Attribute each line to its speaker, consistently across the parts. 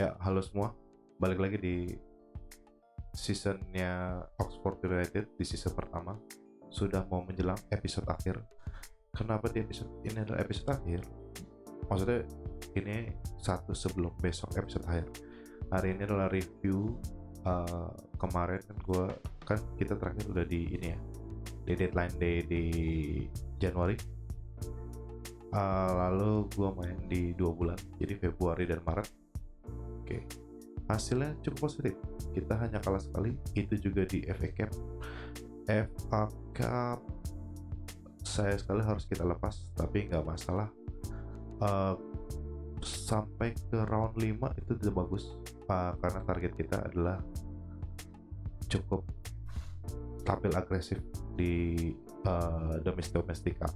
Speaker 1: Ya, halo semua. Balik lagi di seasonnya Oxford United di season pertama. Sudah mau menjelang episode akhir. Kenapa di episode ini adalah episode akhir? Maksudnya ini satu sebelum besok episode akhir. Hari ini adalah review. Kemarin kan kita terakhir udah di ini ya, di deadline day di Januari. Lalu gue main di 2 bulan, jadi Februari dan Maret. Oke. Hasilnya cukup positif. Kita hanya kalah sekali, itu juga di FA Cup. FA Cup saya sekali harus kita lepas, tapi nggak masalah. Sampai ke round 5 itu tidak bagus, karena target kita adalah cukup tampil agresif di domestic cup.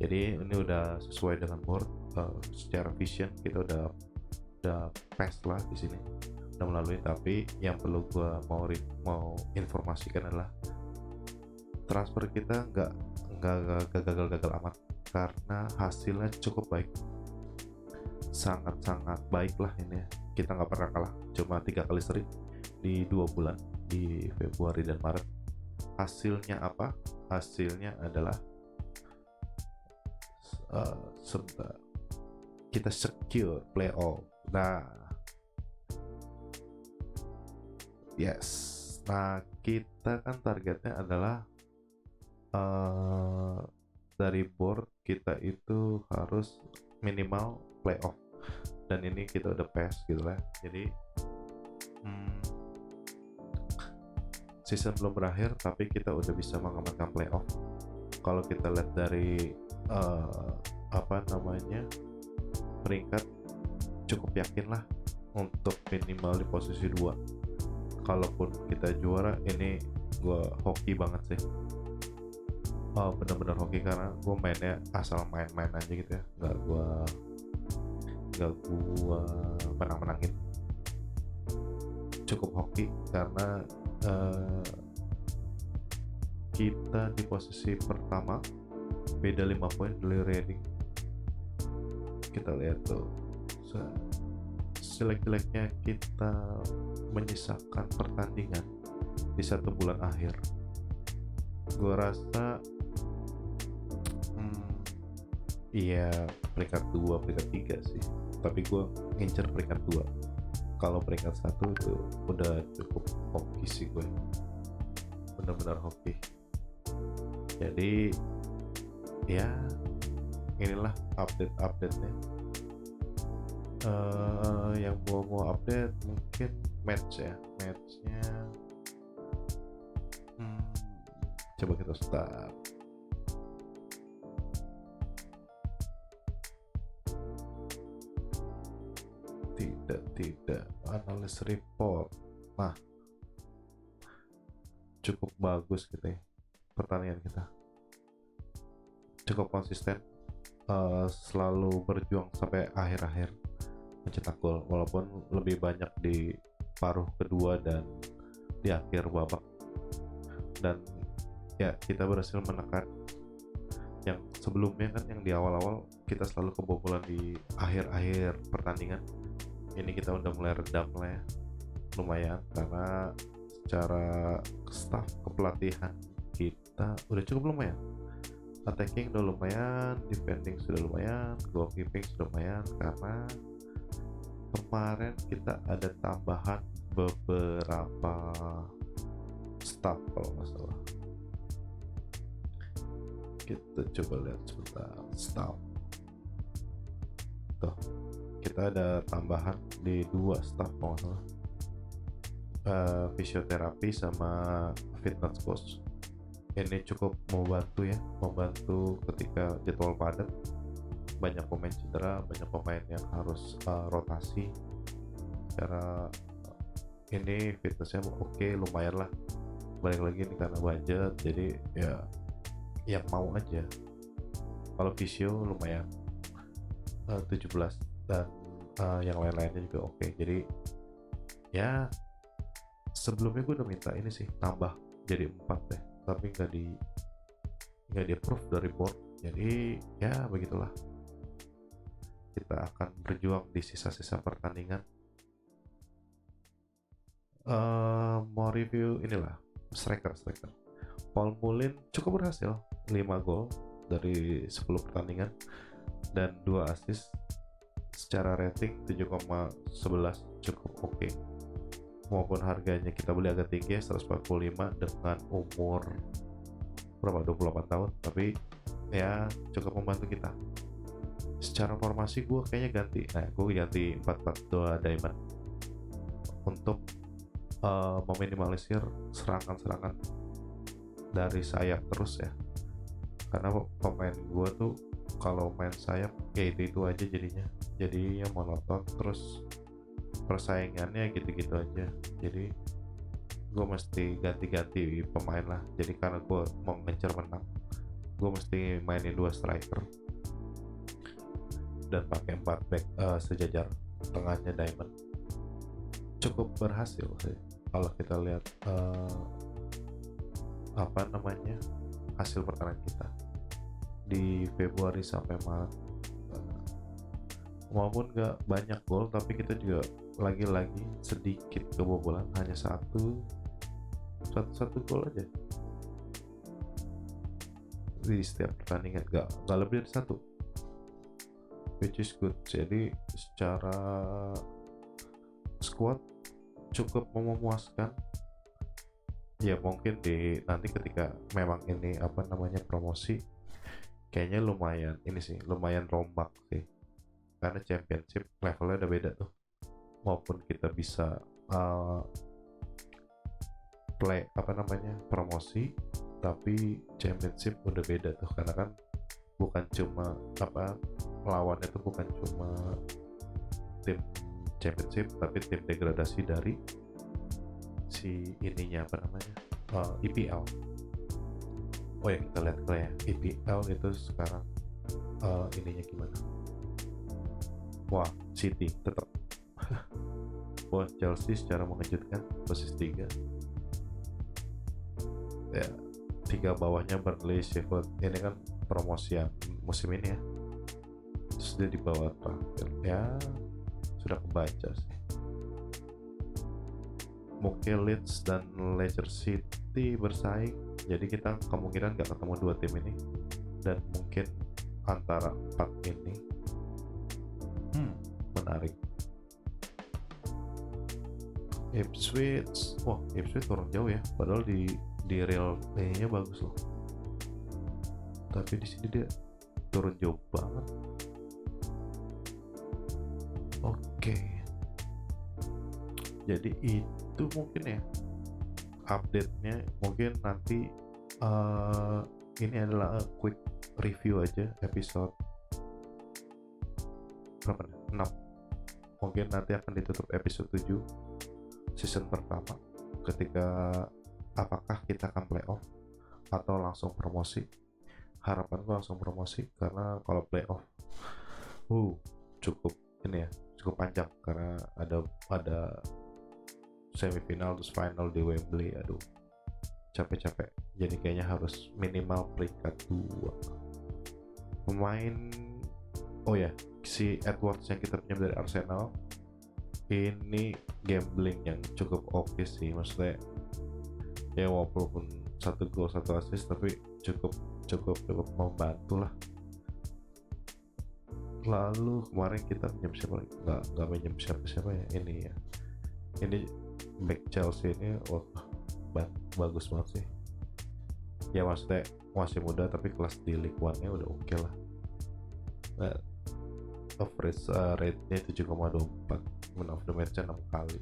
Speaker 1: Jadi ini udah sesuai dengan board. Secara vision kita udah pass lah di sini, udah melalui. Tapi yang perlu gua mau informasikan adalah transfer kita nggak gagal amat, karena hasilnya cukup baik, sangat baik lah ini. Kita nggak pernah kalah, cuma 3 kali seri di 2 bulan, di Februari dan Maret. Hasilnya apa? Hasilnya adalah kita secure playoff. Nah, yes. Nah, kita kan targetnya adalah dari board kita itu harus minimal playoff, dan ini kita udah pass gitu lah. Jadi season belum berakhir, tapi kita udah bisa mengamankan playoff. Kalau kita lihat dari peringkat, cukup yakin lah untuk minimal di posisi 2. Kalaupun kita juara, ini gue hoki banget sih. Bener-bener hoki, karena gue mainnya asal main-main aja gitu ya, nggak gue menang-menangin. Cukup hoki karena kita di posisi pertama, beda 5 poin dari Reading. Kita lihat tuh, jelek-jeleknya kita menyisakan pertandingan di 1 bulan akhir. Gue rasa iya peringkat 2, peringkat 3 sih, tapi gue ngincer peringkat 2. Kalau peringkat 1 itu udah cukup hoki sih, gue benar-benar hoki. Jadi ya inilah update-nya. Yang mau update mungkin matchnya coba kita start. Tidak analis report. Nah, cukup bagus gitu ya pertandingan kita, cukup konsisten, selalu berjuang sampai akhir-akhir mencetak gol, walaupun lebih banyak di paruh kedua dan di akhir babak. Dan ya, kita berhasil menekan yang sebelumnya kan, yang di awal-awal kita selalu kebobolan di akhir-akhir pertandingan. Ini kita udah mulai redam lah ya, lumayan, karena secara staff kepelatihan kita udah cukup lumayan. Attacking udah lumayan, defending sudah lumayan, goalkeeping sudah lumayan, karena kemarin kita ada tambahan beberapa staff kalau nggak salah. Kita coba lihat sebentar staff. Tuh, kita ada tambahan di 2 staff kalau nggak salah. Fisioterapi sama fitness coach. Ini cukup membantu ketika jadwal padat, banyak pemain cedera, banyak pemain yang harus rotasi. Secara ini fitnessnya oke, lumayan lah. Balik lagi ini karena budget, jadi ya yang mau aja. Kalau visio lumayan 17, dan yang lain-lainnya juga oke. Jadi ya, sebelumnya gue udah minta ini sih, tambah jadi 4 deh, tapi nggak di approve dari board. Jadi ya begitulah, kita akan berjuang di sisa-sisa pertandingan mau review inilah striker. Paul Mullin cukup berhasil, 5 gol dari 10 pertandingan dan 2 assist. Secara rating 7,11 cukup oke. Maupun harganya kita beli agak tinggi, 145 dengan umur berapa, 28 tahun, tapi ya cukup membantu kita. Secara formasi gue kayaknya gue ganti 4-4-2 diamond untuk meminimalisir serangan-serangan dari sayap terus ya, karena pemain gue tuh kalau main sayap ya itu aja jadi monoton, terus persaingannya gitu-gitu aja. Jadi gue mesti ganti-ganti pemain lah. Jadi karena gue mau ngejar menang, gue mesti mainin 2 striker dan pakai 4 back sejajar, tengahnya diamond. Cukup berhasil sih kalau kita lihat hasil pertandingan kita di Februari sampai Maret. Walaupun gak banyak gol, tapi kita juga lagi-lagi sedikit kebobolan, hanya satu gol aja di setiap pertandingan, gak lebih dari 1, which is good. Jadi secara squad cukup memuaskan ya. Mungkin nanti ketika memang ini promosi, kayaknya lumayan rombak sih, karena championship levelnya udah beda tuh. Maupun kita bisa promosi, tapi championship udah beda tuh, karena kan bukan cuma lawannya tuh bukan cuma tim championship, tapi tim degradasi dari si ininya EPL. Oh ya, kita lihat ya EPL itu sekarang ininya gimana. Wah, City tetap. Wah, Chelsea secara mengejutkan posisi 3 ya. 3 bawahnya Burnley, Sheffield. Ini kan promosian musim ini ya, terus dia di bawah terakhir ya, sudah kebaca sih. Mungkin Leeds dan Leicester City bersaing, jadi kita kemungkinan gak ketemu 2 tim ini, dan mungkin antara 4 ini menarik. Ipswich turun jauh ya, padahal di real nya bagus loh, tapi di sini dia turun jauh banget. Oke. Jadi itu mungkin ya update-nya. Mungkin nanti ini adalah quick review aja, episode 6. Mungkin nanti akan ditutup episode 7 season pertama, ketika apakah kita akan playoff atau langsung promosi. Harapan gue langsung promosi, karena kalau playoff cukup panjang, karena ada semifinal terus final di Wembley. Aduh, capek. Jadi kayaknya harus minimal peringkat 2 pemain. Oh ya, si Edwards yang kita pinjam dari Arsenal ini gambling yang cukup oke sih, maksudnya ya walaupun 1 gol 1 assist, tapi cukup membantu lah. Lalu kemarin kita pinjam siapa lagi? Nggak pinjam siapa ya, ini back Chelsea ini bagus banget sih ya, maksudnya masih muda tapi kelas di League One-nya udah oke lah. Average rate-nya 7,24, man of the match 6 kali.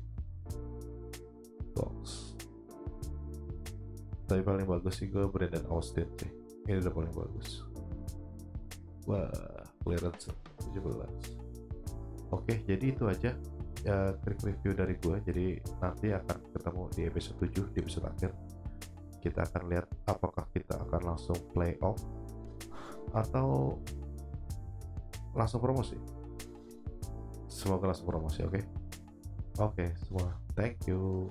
Speaker 1: Box. Tapi paling bagus sih gue Brendan Austin sih, ini udah paling bagus. Wah, clearance 17. Oke, jadi itu aja ya quick review dari gue. Jadi nanti akan ketemu di episode 7, di episode akhir. Kita akan lihat apakah kita akan langsung playoff atau langsung promosi. Semoga langsung promosi. Oke, semua thank you.